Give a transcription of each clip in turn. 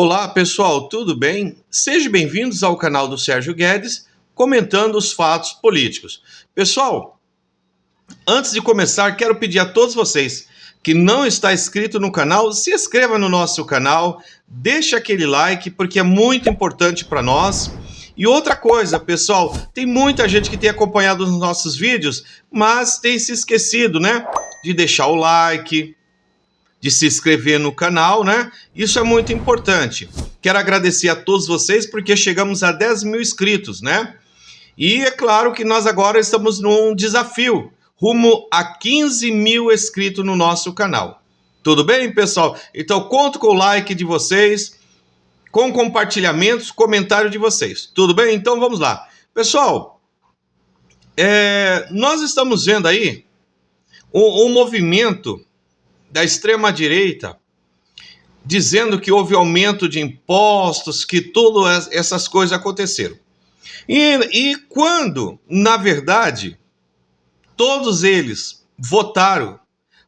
Olá pessoal, tudo bem? Sejam bem-vindos ao canal do Sérgio Guedes, comentando os fatos políticos. Pessoal, antes de começar, quero pedir a todos vocês que não está inscrito no canal, se inscreva no nosso canal, deixe aquele like, porque é muito importante para nós. E outra coisa, pessoal, tem muita gente que tem acompanhado os nossos vídeos, mas tem se esquecido, né, de deixar o like, de se inscrever no canal, né? Isso é muito importante. Quero agradecer a todos vocês porque chegamos a 10 mil inscritos, né? E é claro que nós agora estamos num desafio, rumo a 15 mil inscritos no nosso canal. Tudo bem, pessoal? Então, conto com o like de vocês, com compartilhamentos, comentário de vocês. Tudo bem? Então, vamos lá. Pessoal, nós estamos vendo aí um movimento da extrema-direita, dizendo que houve aumento de impostos, que todas essas coisas aconteceram. E quando, na verdade, todos eles votaram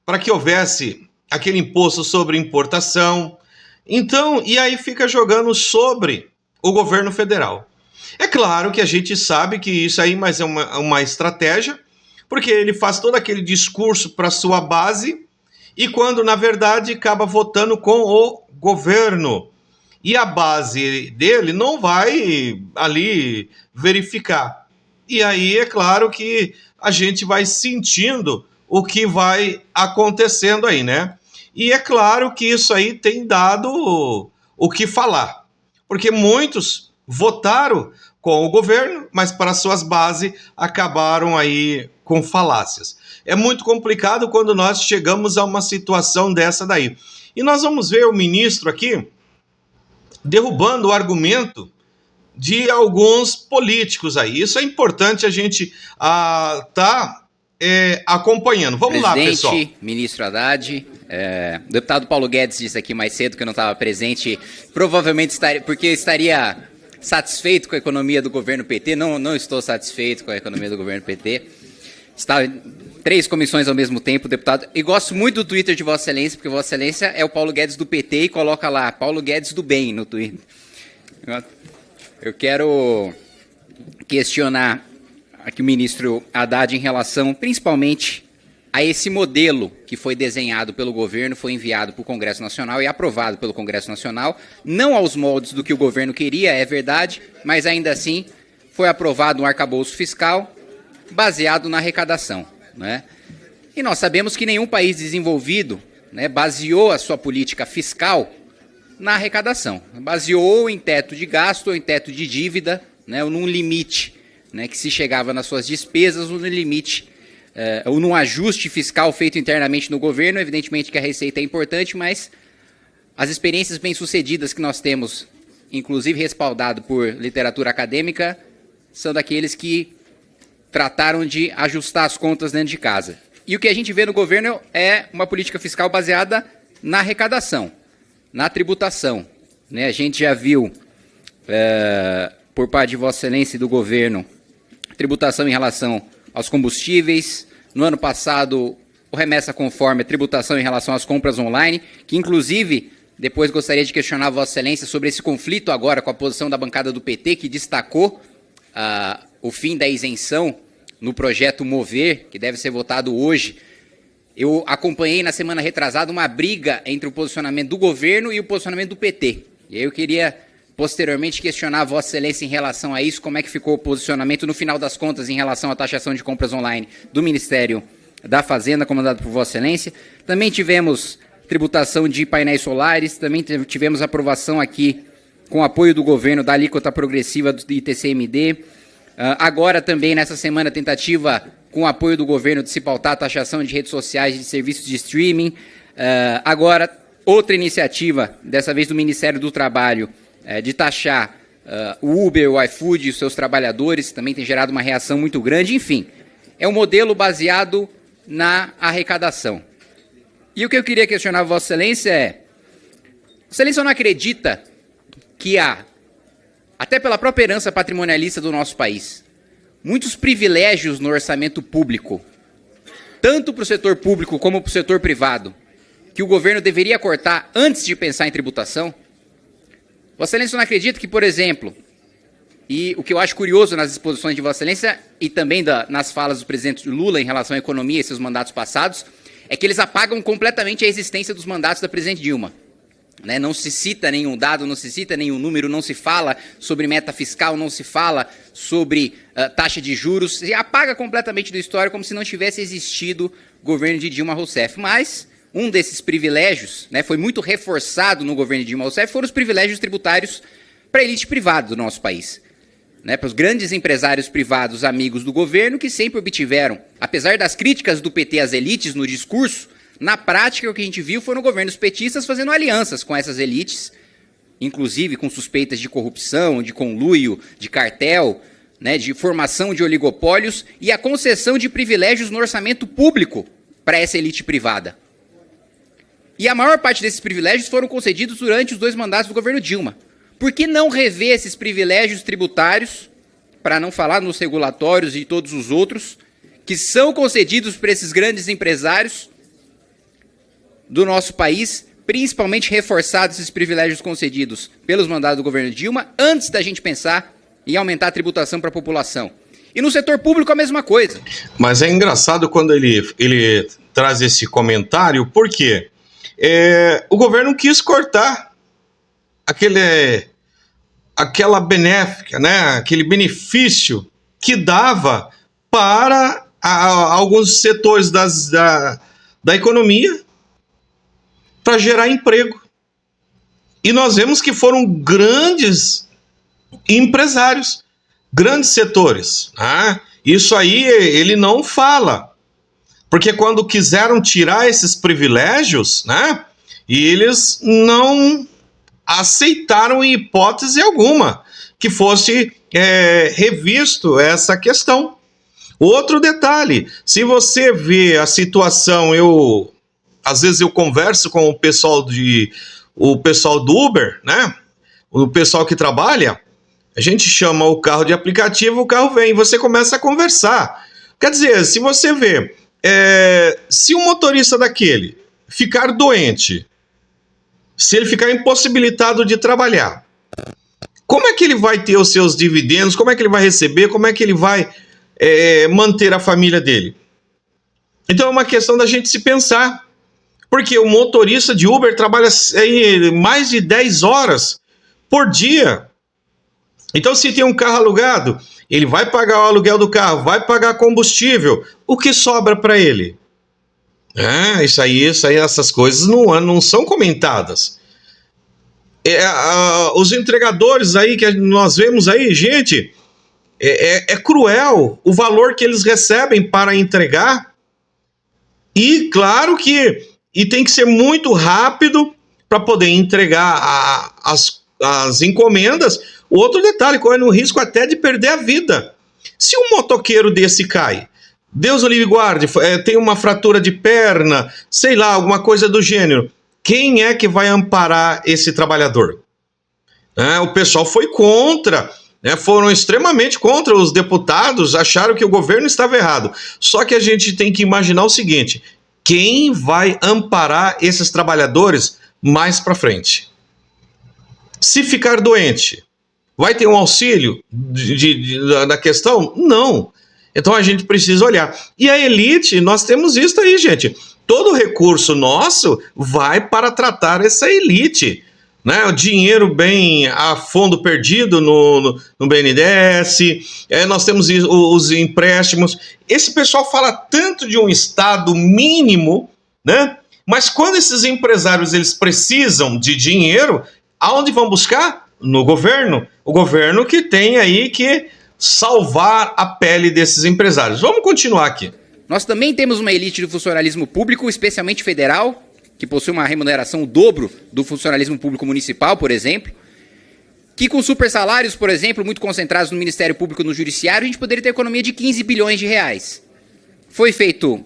para que houvesse aquele imposto sobre importação, então, e aí fica jogando sobre o governo federal. É claro que a gente sabe que isso aí mas é uma estratégia, porque ele faz todo aquele discurso para sua base, e quando, na verdade, acaba votando com o governo. E a base dele não vai ali verificar. E aí é claro que a gente vai sentindo o que vai acontecendo aí, né? E é claro que isso aí tem dado o que falar. Porque muitos votaram com o governo, mas para suas bases acabaram aí com falácias. É muito complicado quando nós chegamos a uma situação dessa daí. E nós vamos ver o ministro aqui derrubando o argumento de alguns políticos aí. Isso é importante a gente acompanhando. Vamos lá, pessoal. Presidente, ministro Haddad, o deputado Paulo Guedes disse aqui mais cedo que eu não estava presente, provavelmente estaria satisfeito com a economia do governo PT. Não estou satisfeito com a economia do governo PT. Está 3 comissões ao mesmo tempo, deputado. E gosto muito do Twitter de Vossa Excelência, porque Vossa Excelência é o Paulo Guedes do PT e coloca lá, Paulo Guedes do bem no Twitter. Eu quero questionar aqui o ministro Haddad em relação, principalmente, a esse modelo que foi desenhado pelo governo, foi enviado para o Congresso Nacional e aprovado pelo Congresso Nacional, não aos moldes do que o governo queria, é verdade, mas ainda assim foi aprovado um arcabouço fiscal baseado na arrecadação, né? E nós sabemos que nenhum país desenvolvido, né, baseou a sua política fiscal na arrecadação. Baseou em teto de gasto ou em teto de dívida, né, ou num limite, né, que se chegava nas suas despesas ou no limite, ou num ajuste fiscal feito internamente no governo. Evidentemente que a receita é importante, mas as experiências bem-sucedidas que nós temos, inclusive respaldado por literatura acadêmica, são daqueles que trataram de ajustar as contas dentro de casa. E o que a gente vê no governo é uma política fiscal baseada na arrecadação, na tributação, né? A gente já viu, por parte de Vossa Excelência e do governo, tributação em relação aos combustíveis. No ano passado, o remessa conforme a tributação em relação às compras online, que inclusive, depois gostaria de questionar Vossa Excelência sobre esse conflito agora com a posição da bancada do PT, que destacou o fim da isenção no projeto Mover, que deve ser votado hoje. Eu acompanhei na semana retrasada uma briga entre o posicionamento do governo e o posicionamento do PT. E aí eu queria, posteriormente, questionar a Vossa Excelência em relação a isso, como é que ficou o posicionamento, no final das contas, em relação à taxação de compras online do Ministério da Fazenda, comandado por Vossa Excelência. Também tivemos tributação de painéis solares, também tivemos aprovação aqui, com apoio do governo, da alíquota progressiva do ITCMD. Agora também, nessa semana, tentativa com apoio do governo de se pautar a taxação de redes sociais e de serviços de streaming. Agora, outra iniciativa, dessa vez do Ministério do Trabalho, de taxar o Uber, o iFood e os seus trabalhadores, também tem gerado uma reação muito grande. Enfim, é um modelo baseado na arrecadação. E o que eu queria questionar a Vossa Excelência é: Vossa Excelência não acredita que há, até pela própria herança patrimonialista do nosso país, muitos privilégios no orçamento público, tanto para o setor público como para o setor privado, que o governo deveria cortar antes de pensar em tributação? Vossa Excelência não acredita que, por exemplo, e o que eu acho curioso nas exposições de Vossa Excelência e também nas falas do presidente Lula em relação à economia e seus mandatos passados, é que eles apagam completamente a existência dos mandatos da presidente Dilma. Né? Não se cita nenhum dado, não se cita nenhum número, não se fala sobre meta fiscal, não se fala sobre taxa de juros, se apaga completamente da história como se não tivesse existido governo de Dilma Rousseff. Mas um desses privilégios, né, foi muito reforçado no governo de Dilma Rousseff, foram os privilégios tributários para a elite privada do nosso país. Né, para os grandes empresários privados amigos do governo que sempre obtiveram, apesar das críticas do PT às elites no discurso, na prática o que a gente viu foram governos petistas fazendo alianças com essas elites, inclusive com suspeitas de corrupção, de conluio, de cartel, né, de formação de oligopólios e a concessão de privilégios no orçamento público para essa elite privada. E a maior parte desses privilégios foram concedidos durante os 2 mandatos do governo Dilma. Por que não rever esses privilégios tributários, para não falar nos regulatórios e todos os outros, que são concedidos para esses grandes empresários do nosso país, principalmente reforçados esses privilégios concedidos pelos mandados do governo Dilma, antes da gente pensar em aumentar a tributação para a população? E no setor público a mesma coisa. Mas é engraçado quando ele traz esse comentário, porque o governo quis cortar aquela benéfica, né, aquele benefício que dava para alguns setores da economia para gerar emprego. E nós vemos que foram grandes empresários, grandes setores. Né? Isso aí ele não fala, porque quando quiseram tirar esses privilégios, né, e eles não aceitaram em hipótese alguma que fosse revisto essa questão. Outro detalhe, se você vê a situação, às vezes eu converso com o pessoal do Uber, né? O pessoal que trabalha, a gente chama o carro de aplicativo, o carro vem, e você começa a conversar. Quer dizer, se você vê, se um motorista daquele ficar doente, se ele ficar impossibilitado de trabalhar, como é que ele vai ter os seus dividendos? Como é que ele vai receber? Como é que ele vai manter a família dele? Então é uma questão da gente se pensar. Porque o motorista de Uber trabalha mais de 10 horas por dia. Então, se tem um carro alugado, ele vai pagar o aluguel do carro, vai pagar combustível. O que sobra para ele? Isso aí, essas coisas não são comentadas. Os entregadores aí que nós vemos aí, gente, é cruel o valor que eles recebem para entregar. E claro que tem que ser muito rápido para poder entregar as encomendas. Outro detalhe, corre o risco até de perder a vida. Se um motoqueiro desse cai, Deus o livre guarde, tem uma fratura de perna, sei lá, alguma coisa do gênero, quem é que vai amparar esse trabalhador? O pessoal foi contra, foram extremamente contra, os deputados acharam que o governo estava errado. Só que a gente tem que imaginar o seguinte: quem vai amparar esses trabalhadores mais para frente? Se ficar doente, vai ter um auxílio da questão? Não. Então a gente precisa olhar. E a elite, nós temos isso aí, gente. Todo recurso nosso vai para tratar essa elite. Né? O dinheiro bem a fundo perdido no BNDES, nós temos os empréstimos. Esse pessoal fala tanto de um Estado mínimo, né? Mas quando esses empresários eles precisam de dinheiro, aonde vão buscar? No governo. O governo que tem aí que salvar a pele desses empresários. Vamos continuar aqui. Nós também temos uma elite do funcionalismo público, especialmente federal, que possui uma remuneração o dobro do funcionalismo público municipal, por exemplo, que com super salários, por exemplo, muito concentrados no Ministério Público e no Judiciário, a gente poderia ter economia de 15 bilhões de reais. Foi feito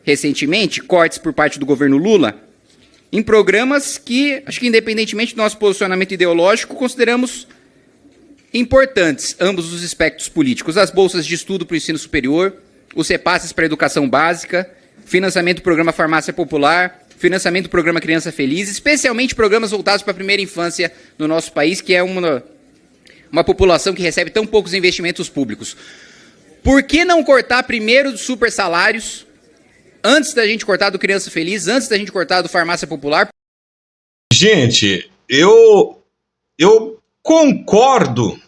recentemente cortes por parte do governo Lula em programas que, acho que independentemente do nosso posicionamento ideológico, consideramos importantes, ambos os espectros políticos: as bolsas de estudo para o ensino superior, os repasses para a educação básica, financiamento do programa Farmácia Popular, financiamento do programa Criança Feliz, especialmente programas voltados para a primeira infância no nosso país, que é uma população que recebe tão poucos investimentos públicos. Por que não cortar primeiro dos super salários, antes da gente cortar do Criança Feliz, antes da gente cortar do Farmácia Popular? Gente, eu concordo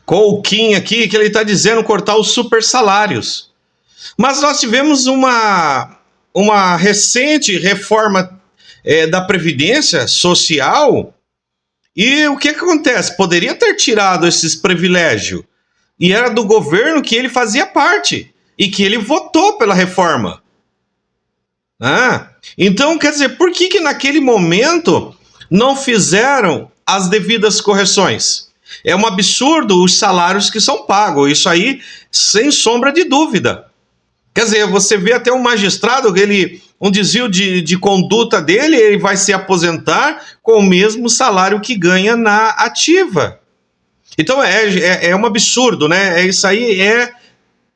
com o Kim aqui, que ele está dizendo cortar os super salários. Mas nós tivemos uma recente reforma da Previdência Social, e o que acontece? Poderia ter tirado esses privilégios, e era do governo que ele fazia parte, e que ele votou pela reforma. Então, quer dizer, por que naquele momento não fizeram as devidas correções? É um absurdo os salários que são pagos, isso aí, sem sombra de dúvida. Quer dizer, você vê até um magistrado, um desvio de conduta dele, ele vai se aposentar com o mesmo salário que ganha na ativa. Então é um absurdo, né? Isso aí é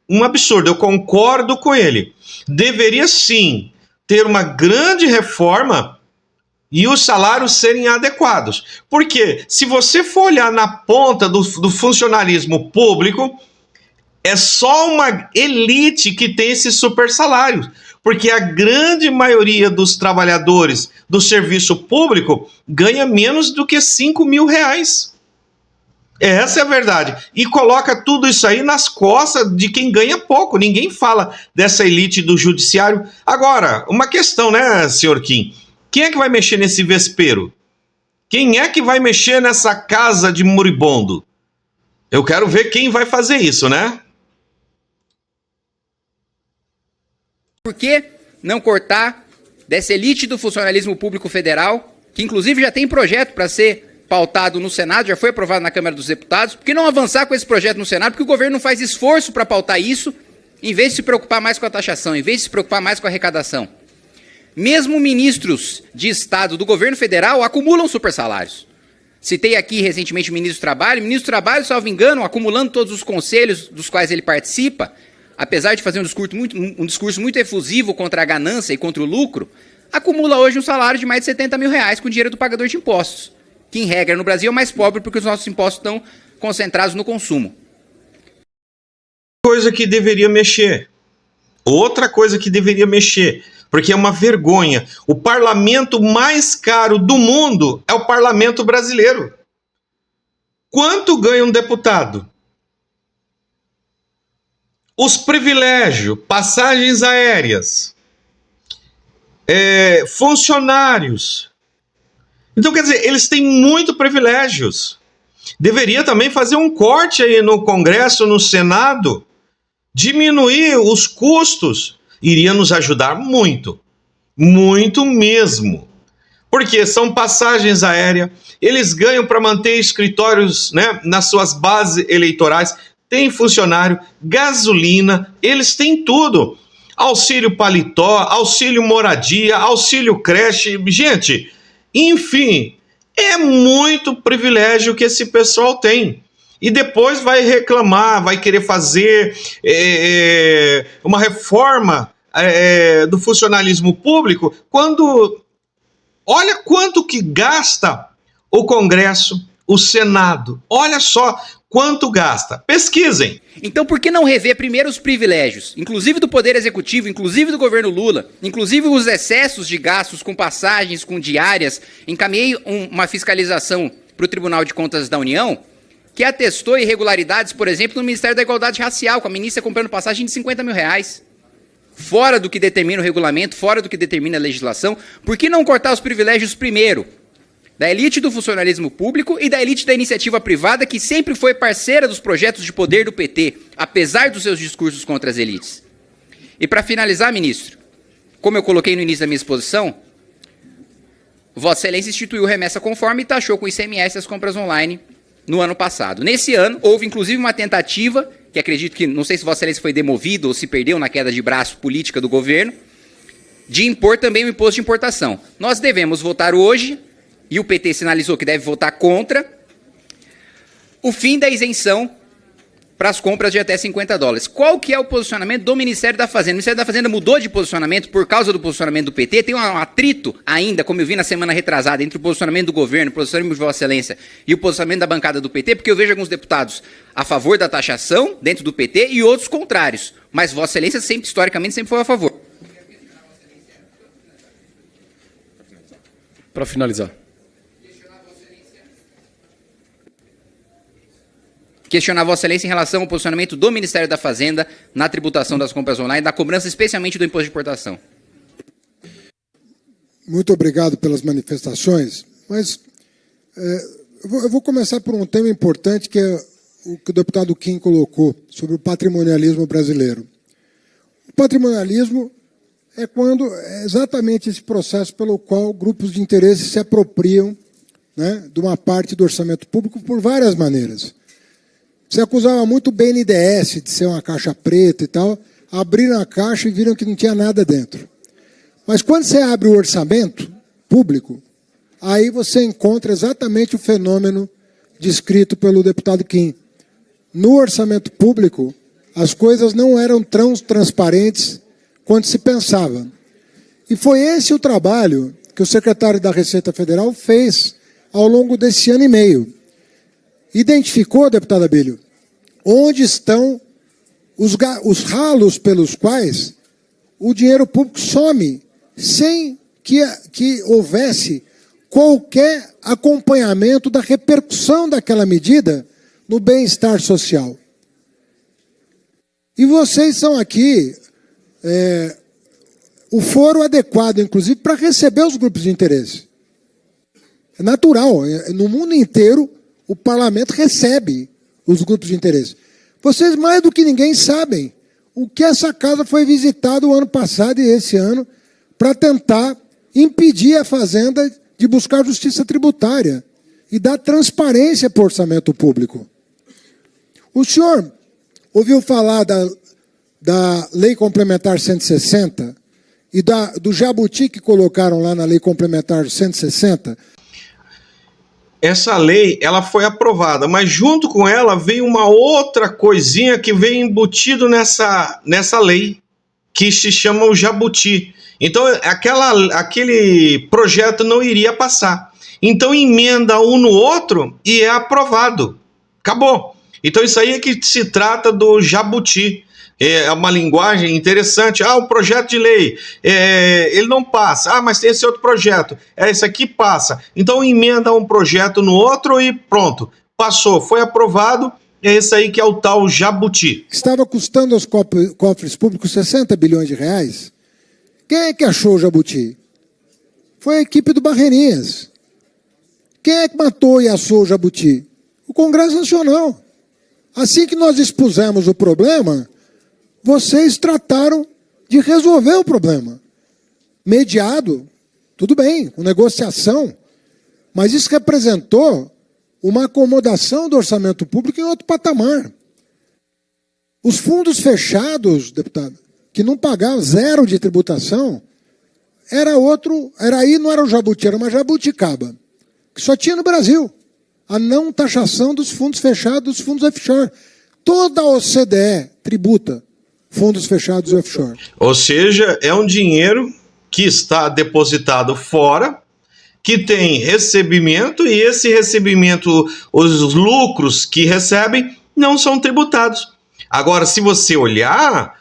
um absurdo, eu concordo com ele. Deveria sim ter uma grande reforma e os salários serem adequados. Porque se você for olhar na ponta do funcionalismo público, é só uma elite que tem esses super salários. Porque a grande maioria dos trabalhadores do serviço público ganha menos do que R$5.000. Essa é a verdade. E coloca tudo isso aí nas costas de quem ganha pouco. Ninguém fala dessa elite do judiciário. Agora, uma questão, né, senhor Kim? Quem é que vai mexer nesse vespeiro? Quem é que vai mexer nessa casa de moribundo? Eu quero ver quem vai fazer isso, né? Por que não cortar dessa elite do funcionalismo público federal, que inclusive já tem projeto para ser pautado no Senado, já foi aprovado na Câmara dos Deputados? Por que não avançar com esse projeto no Senado? Porque o governo não faz esforço para pautar isso, em vez de se preocupar mais com a taxação, em vez de se preocupar mais com a arrecadação. Mesmo ministros de Estado do governo federal acumulam supersalários. Citei aqui recentemente o ministro do Trabalho. O ministro do Trabalho, salvo engano, acumulando todos os conselhos dos quais ele participa, apesar de fazer um discurso muito efusivo contra a ganância e contra o lucro, acumula hoje um salário de mais de R$70.000 com dinheiro do pagador de impostos, que em regra no Brasil é mais pobre porque os nossos impostos estão concentrados no consumo. Coisa que deveria mexer. Outra coisa que deveria mexer, porque é uma vergonha. O parlamento mais caro do mundo é o parlamento brasileiro. Quanto ganha um deputado? Os privilégios, passagens aéreas, funcionários. Então, quer dizer, eles têm muito privilégios. Deveria também fazer um corte aí no Congresso, no Senado, diminuir os custos. Iria nos ajudar muito, muito mesmo. Porque são passagens aéreas, eles ganham para manter escritórios, né, nas suas bases eleitorais, tem funcionário, gasolina, eles têm tudo. Auxílio paletó, auxílio moradia, auxílio creche, gente, enfim, é muito privilégio que esse pessoal tem. E depois vai reclamar, vai querer fazer uma reforma do funcionalismo público, quando olha quanto que gasta o Congresso, o Senado, olha só quanto gasta. Pesquisem. Então por que não rever primeiro os privilégios, inclusive do Poder Executivo, inclusive do governo Lula, inclusive os excessos de gastos com passagens, com diárias? Encaminhei uma fiscalização para o Tribunal de Contas da União, que atestou irregularidades, por exemplo, no Ministério da Igualdade Racial, com a ministra comprando passagem de R$50.000. Fora do que determina o regulamento, fora do que determina a legislação. Por que não cortar os privilégios primeiro? Da elite do funcionalismo público e da elite da iniciativa privada, que sempre foi parceira dos projetos de poder do PT, apesar dos seus discursos contra as elites. E para finalizar, ministro, como eu coloquei no início da minha exposição, Vossa Excelência instituiu remessa conforme e taxou com ICMS as compras online no ano passado. Nesse ano, houve inclusive uma tentativa, que acredito que, não sei se Vossa Excelência foi demovido ou se perdeu na queda de braço política do governo, de impor também o imposto de importação. Nós devemos votar hoje, e o PT sinalizou que deve votar contra, o fim da isenção para as compras de até $50. Qual que é o posicionamento do Ministério da Fazenda? O Ministério da Fazenda mudou de posicionamento por causa do posicionamento do PT? Tem um atrito ainda, como eu vi na semana retrasada, entre o posicionamento do governo, o posicionamento de Vossa Excelência e o posicionamento da bancada do PT, porque eu vejo alguns deputados a favor da taxação dentro do PT e outros contrários. Mas Vossa Excelência sempre, historicamente, sempre foi a favor. Para finalizar. Questionar Vossa Excelência em relação ao posicionamento do Ministério da Fazenda na tributação das compras online, da cobrança especialmente do imposto de importação. Muito obrigado pelas manifestações, mas eu vou começar por um tema importante que é o que o deputado Kim colocou sobre o patrimonialismo brasileiro. O patrimonialismo é exatamente esse processo pelo qual grupos de interesse se apropriam, né, de uma parte do orçamento público por várias maneiras. Você acusava muito o BNDES de ser uma caixa preta e tal, abriram a caixa e viram que não tinha nada dentro. Mas quando você abre o orçamento público, aí você encontra exatamente o fenômeno descrito pelo deputado Kim. No orçamento público, as coisas não eram tão transparentes quanto se pensava. E foi esse o trabalho que o secretário da Receita Federal fez ao longo desse ano e meio. Identificou, deputado Abílio, onde estão os ralos pelos quais o dinheiro público some, sem que houvesse qualquer acompanhamento da repercussão daquela medida no bem-estar social. E vocês são aqui o foro adequado, inclusive, para receber os grupos de interesse. É natural, no mundo inteiro, o parlamento recebe os grupos de interesse. Vocês, mais do que ninguém, sabem o que essa casa foi visitada o ano passado e esse ano para tentar impedir a Fazenda de buscar justiça tributária e dar transparência para o orçamento público. O senhor ouviu falar da Lei Complementar 160 e do jabuti que colocaram lá na Lei Complementar 160? Essa lei, ela foi aprovada, mas junto com ela veio uma outra coisinha que veio embutido nessa lei, que se chama o jabuti. Então, aquele projeto não iria passar. Então, emenda um no outro e é aprovado. Acabou. Então, isso aí é que se trata do jabuti. É uma linguagem interessante. O projeto de lei, ele não passa. Mas tem esse outro projeto. Esse aqui passa. Então, emenda um projeto no outro e pronto. Passou, foi aprovado. É esse aí que é o tal jabuti. Estava custando aos cofres públicos 60 bilhões de reais. Quem é que achou o jabuti? Foi a equipe do Barreirinhas. Quem é que matou e assou o jabuti? O Congresso Nacional. Assim que nós expusemos o problema, vocês trataram de resolver o problema. Mediado, tudo bem, com negociação, mas isso representou uma acomodação do orçamento público em outro patamar. Os fundos fechados, deputado, que não pagavam zero de tributação, não era o jabuti, era uma jabuticaba, que só tinha no Brasil. A não taxação dos fundos fechados, dos fundos offshore. Toda a OCDE tributa fundos fechados e offshore. Ou seja, é um dinheiro que está depositado fora, que tem recebimento, e esse recebimento, os lucros que recebem, não são tributados. Agora, se você olhar,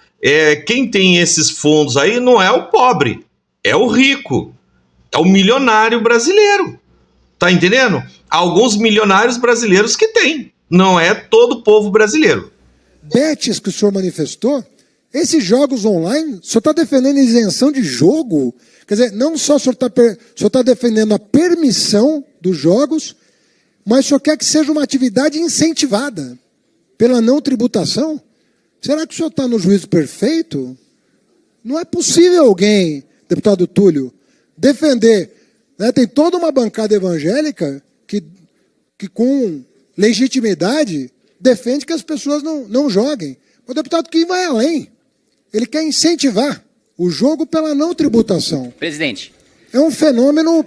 quem tem esses fundos aí não é o pobre, é o rico, é o milionário brasileiro. Tá entendendo? Alguns milionários brasileiros que tem, não é todo o povo brasileiro. Bets que o senhor manifestou, esses jogos online, o senhor está defendendo isenção de jogo? Quer dizer, não só o senhor está defendendo a permissão dos jogos, mas o senhor quer que seja uma atividade incentivada pela não tributação? Será que o senhor está no juízo perfeito? Não é possível alguém, deputado Túlio, defender, né, tem toda uma bancada evangélica que com legitimidade defende que as pessoas não joguem. O deputado Kim vai além. Ele quer incentivar o jogo pela não tributação. Presidente. É um fenômeno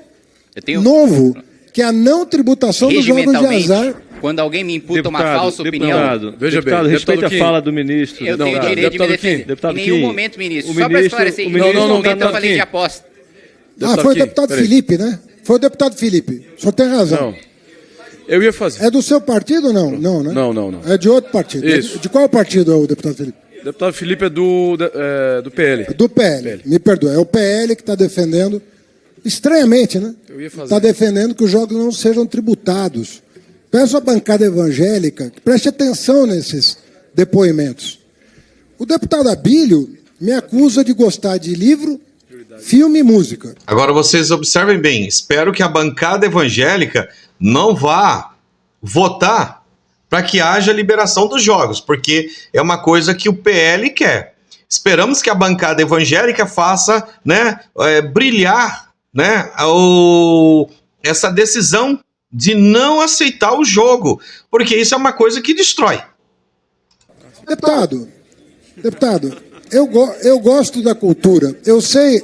novo, que é a não tributação dos jogos de azar Quando alguém me imputa uma Deputado, falsa opinião... Deputado, Veja bem, deputado, respeita deputado a Kim. fala do ministro. Eu Não, tenho tá, direito de me deputado Kim, defender. deputado Em nenhum Kim, momento, ministro. o Só para ministro- esclarecer, o em ministro- nenhum momento eu deputado falei Kim. de aposta. Deputado foi o Kim, deputado peraí. Felipe, né? Foi o deputado Felipe. Só tem razão. Não. Eu ia fazer. É do seu partido ou não? Não, né? Não. É de outro partido. Isso. De qual partido é o deputado Felipe? O deputado Felipe é do PL. Do PL. Me perdoa. É o PL que está defendendo, estranhamente, né? Eu ia fazer. Está defendendo que os jogos não sejam tributados. Peço à bancada evangélica que preste atenção nesses depoimentos. O deputado Abílio me acusa de gostar de livro, filme e música. Agora vocês observem bem, espero que a bancada evangélica não vá votar para que haja liberação dos jogos, porque é uma coisa que o PL quer. Esperamos que a bancada evangélica faça, né, brilhar, né, essa decisão de não aceitar o jogo, porque isso é uma coisa que destrói. Deputado, eu gosto da cultura. Eu sei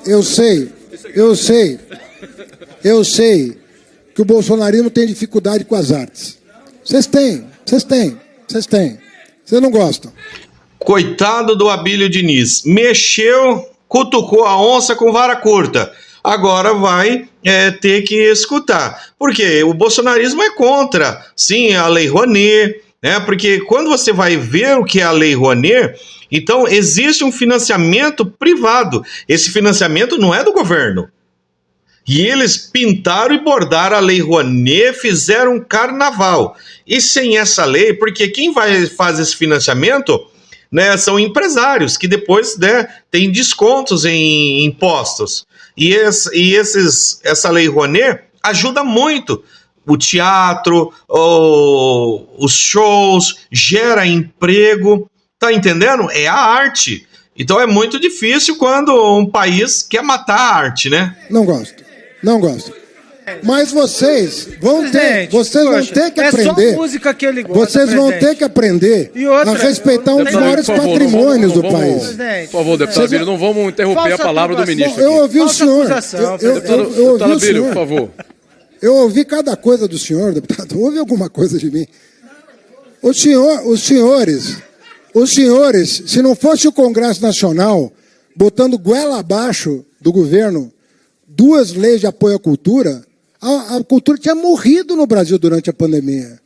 que o bolsonarismo tem dificuldade com as artes. Vocês têm. Vocês não gostam. Coitado do Abílio Diniz, mexeu, cutucou a onça com vara curta. Agora vai ter que escutar. Porque o bolsonarismo é contra, sim, a Lei Rouanet, né? Porque quando você vai ver o que é a Lei Rouanet, então existe um financiamento privado. Esse financiamento não é do governo. E eles pintaram e bordaram a Lei Rouanet, fizeram um carnaval. E sem essa lei, porque quem faz esse financiamento, né, são empresários que depois, né, têm descontos em impostos. E essa Lei Rouanet ajuda muito o teatro, os shows, gera emprego. Tá entendendo? É a arte. Então é muito difícil quando um país quer matar a arte, né? Não gosto. Mas vocês vão ter que aprender. É só música que ele gosta, Vocês vão ter que aprender a respeitar um dos maiores patrimônios do país. Por favor, deputado Abílio, não vamos interromper a palavra do ministro. Eu ouvi o Falsa senhor. acusação, Eu ouvi Deputado o Abílio, por senhor. favor. Eu ouvi cada coisa do senhor, deputado. Ouve alguma coisa de mim. Os senhores, se não fosse o Congresso Nacional botando goela abaixo do governo 2 leis de apoio à cultura, a cultura tinha morrido no Brasil durante a pandemia.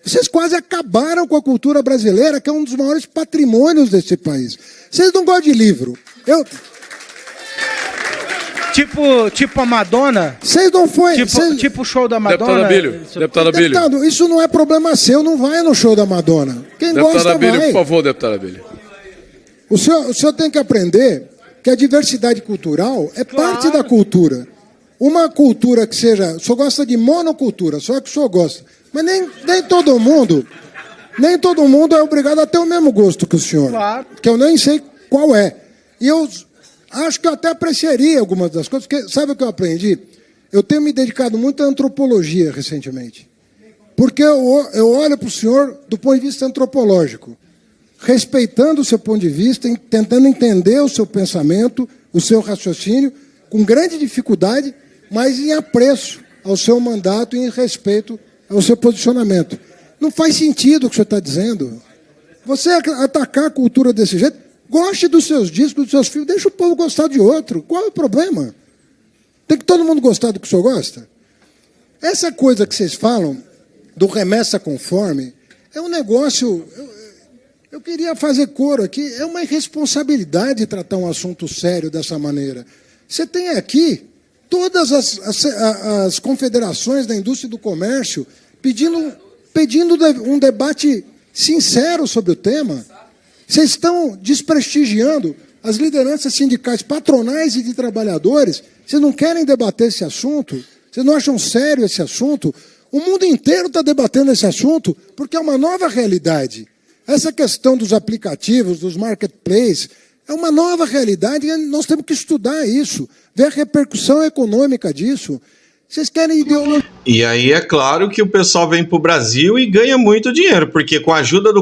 Vocês quase acabaram com a cultura brasileira, que é um dos maiores patrimônios desse país. Vocês não gostam de livro. Tipo a Madonna? Vocês não foi. Tipo o show da Madonna? Deputado Abílio. Deputado, isso não é problema seu, não vai no show da Madonna. Quem Deputado gosta Abílio, vai. por favor, deputado Abílio. O senhor tem que aprender que a diversidade cultural é parte da cultura. Uma cultura que seja... O senhor gosta de monocultura, só que o senhor gosta. Mas nem todo mundo é obrigado a ter o mesmo gosto que o senhor. Claro. Que eu nem sei qual é. E eu acho que eu até apreciaria algumas das coisas, porque sabe o que eu aprendi? Eu tenho me dedicado muito à antropologia recentemente. Porque eu olho para o senhor do ponto de vista antropológico, respeitando o seu ponto de vista, tentando entender o seu pensamento, o seu raciocínio, com grande dificuldade, mas em apreço ao seu mandato e em respeito ao seu posicionamento. Não faz sentido o que o senhor está dizendo. Você atacar a cultura desse jeito, goste dos seus discos, dos seus filmes, deixa o povo gostar de outro. Qual é o problema? Tem que todo mundo gostar do que o senhor gosta? Essa coisa que vocês falam, do remessa conforme, é um negócio... Eu queria fazer coro aqui. É uma irresponsabilidade tratar um assunto sério dessa maneira. Você tem aqui todas as confederações da indústria e do comércio pedindo um debate sincero sobre o tema. Vocês estão desprestigiando as lideranças sindicais, patronais e de trabalhadores. Vocês não querem debater esse assunto? Vocês não acham sério esse assunto? O mundo inteiro está debatendo esse assunto porque é uma nova realidade. Essa questão dos aplicativos, dos marketplaces, é uma nova realidade e nós temos que estudar isso, ver a repercussão econômica disso. Vocês querem ideologia? E aí é claro que o pessoal vem para o Brasil e ganha muito dinheiro, porque com a ajuda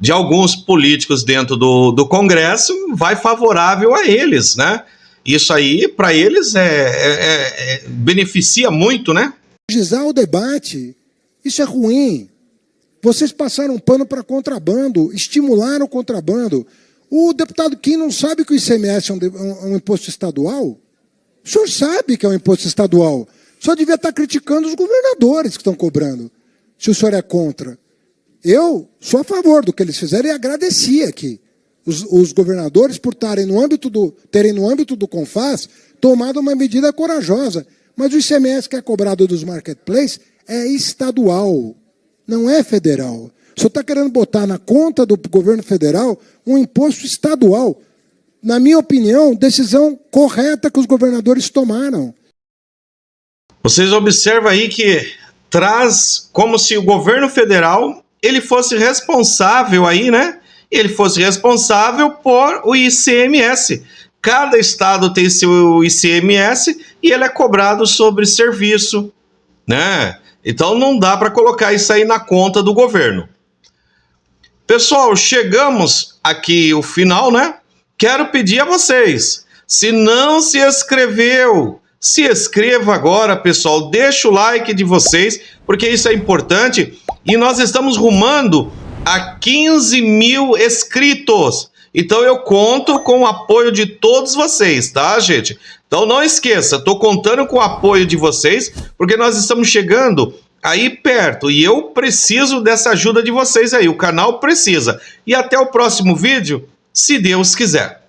de alguns políticos dentro do Congresso, vai favorável a eles, né? Isso aí, para eles, beneficia muito, né? O debate Isso é ruim. Vocês passaram pano para contrabando, estimularam o contrabando. O deputado Kim não sabe que o ICMS é um imposto estadual? O senhor sabe que é um imposto estadual. Só devia estar criticando os governadores que estão cobrando, se o senhor é contra. Eu sou a favor do que eles fizeram e agradeci aqui os governadores por terem no âmbito do CONFAS tomado uma medida corajosa. Mas o ICMS que é cobrado dos marketplaces é estadual, não é federal. O senhor está querendo botar na conta do governo federal um imposto estadual. Na minha opinião, decisão correta que os governadores tomaram. Vocês observam aí que traz como se o governo federal ele fosse responsável aí, né? Ele fosse responsável por o ICMS. Cada estado tem seu ICMS e ele é cobrado sobre serviço, né? Então não dá para colocar isso aí na conta do governo. Pessoal, chegamos aqui ao final, né? Quero pedir a vocês, se não se inscreveu, se inscreva agora, pessoal. Deixa o like de vocês, porque isso é importante. E nós estamos rumando a 15 mil inscritos. Então eu conto com o apoio de todos vocês, tá, gente? Então não esqueça, estou contando com o apoio de vocês, porque nós estamos chegando aí perto e eu preciso dessa ajuda de vocês aí, o canal precisa. E até o próximo vídeo, se Deus quiser.